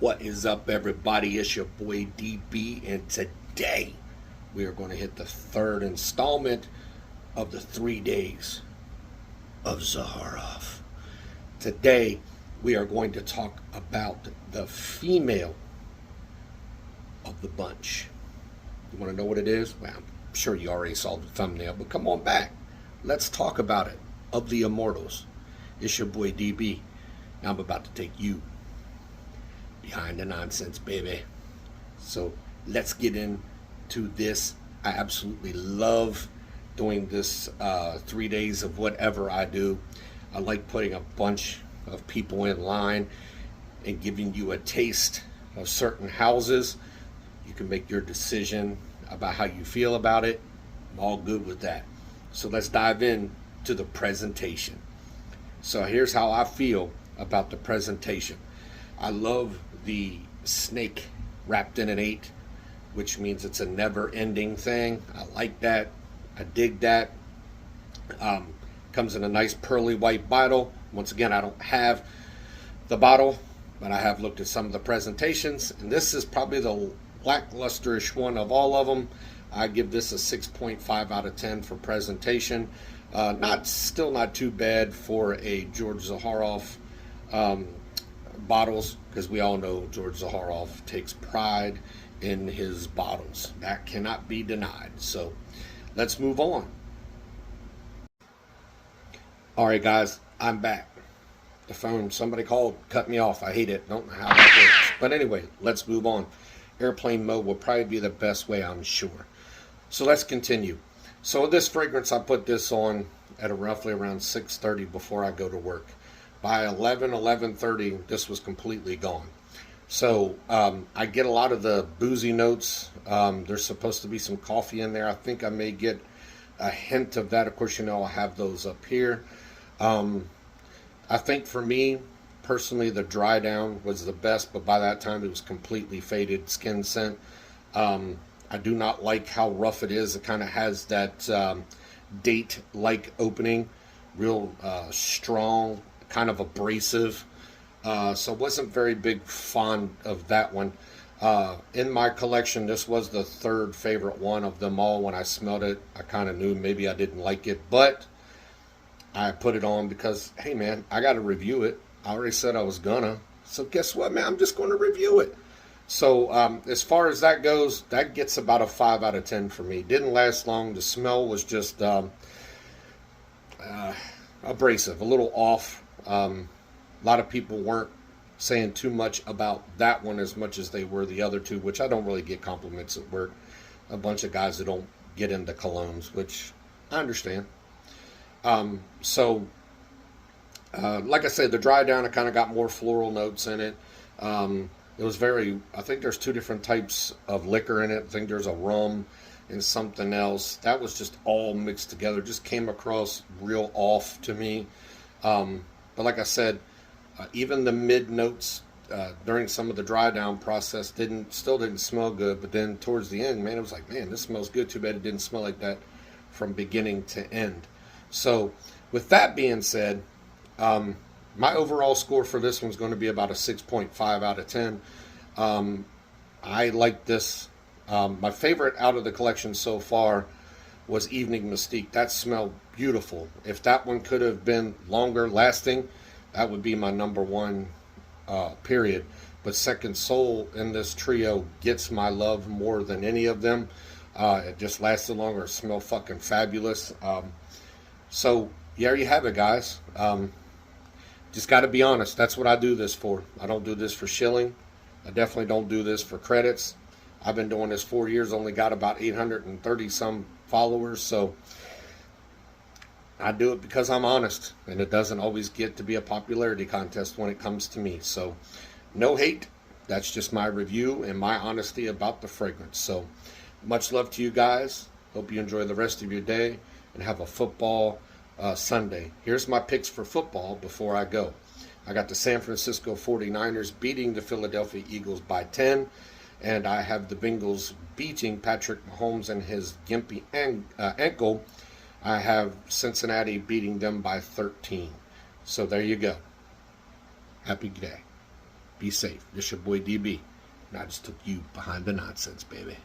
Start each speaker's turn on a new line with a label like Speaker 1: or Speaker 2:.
Speaker 1: What is up, everybody? It's your boy DB, and today we are going to hit the third installment of the 3 days of Zaharoff. Today we are going to talk about the female of the bunch. You want to know what it is? Well, I'm sure you already saw the thumbnail, but come on back. Let's talk about it. Of the Immortals. It's your boy DB. Now I'm about to take you behind the nonsense, baby. So let's get into this. I absolutely love doing this 3 days of whatever I do. I like putting a bunch of people in line and giving you a taste of certain houses. You can make your decision about how you feel about it. I'm all good with that. So let's dive in to the presentation. So here's how I feel about the presentation. I love the snake wrapped in an 8, which means it's a never-ending thing. I like that. I dig that. Comes in a nice pearly white bottle. Once again, I don't have the bottle, but I have looked at some of the presentations, and this is probably the lacklusterish one of all of them. I give this a 6.5 out of 10 for presentation. Still not too bad for a George Zaharoff bottles, because we all know George Zaharoff takes pride in his bottles. That cannot be denied. So let's move on. All right, guys, I'm back. The phone, somebody called, cut me off. I hate it. Don't know how that works. But anyway, let's move on. Airplane mode will probably be the best way, I'm sure. So let's continue. So this fragrance, I put this on at roughly around 6:30 before I go to work. By 11:30, this was completely gone. So I get a lot of the boozy notes. There's supposed to be some coffee in there. I think I may get a hint of that. Of course, you know, I have those up here. I think for me, personally, the dry down was the best, but by that time it was completely faded skin scent. I do not like how rough it is. It kind of has that date-like opening, real strong, kind of abrasive. So wasn't very big fond of that one. In my collection, this was the third favorite one of them all. When I smelled it, I kind of knew maybe I didn't like it, but I put it on because, hey man, I got to review it. I already said I was gonna. So guess what, man? I'm just going to review it. So as far as that goes, that gets about a 5 out of 10 for me. Didn't last long. The smell was just abrasive, a little off. A lot of people weren't saying too much about that one as much as they were the other two, which I don't really get compliments at work. A bunch of guys that don't get into colognes, which I understand. Like I said, the dry down, it kind of got more floral notes in it. It was I think there's 2 different types of liquor in it. I think there's a rum and something else. That was just all mixed together. Just came across real off to me. But like I said, even the mid notes during some of the dry down process still didn't smell good. But then towards the end, man, it was like, man, this smells good. Too bad it didn't smell like that from beginning to end. So with that being said, my overall score for this one's going to be about a 6.5 out of 10. I like this. My favorite out of the collection so far was Evening Mystique. That smelled beautiful. If that one could have been longer lasting, that would be my number one, period. But Second Soul in this trio gets my love more than any of them. It just lasted longer. It smelled fucking fabulous. So there you have it, guys. Just got to be honest. That's what I do this for. I don't do this for shilling. I definitely don't do this for credits. I've been doing this 4 years. Only got about 830 some followers. So I do it because I'm honest. And it doesn't always get to be a popularity contest when it comes to me. So no hate. That's just my review and my honesty about the fragrance. So much love to you guys. Hope you enjoy the rest of your day and have a football Sunday. Here's my picks for football before I go. I got the San Francisco 49ers beating the Philadelphia Eagles by 10, and I have the Bengals beating Patrick Mahomes and his gimpy ankle. I have Cincinnati beating them by 13. So there you go. Happy day. Be safe. This your boy DB. And I just took you behind the nonsense, baby.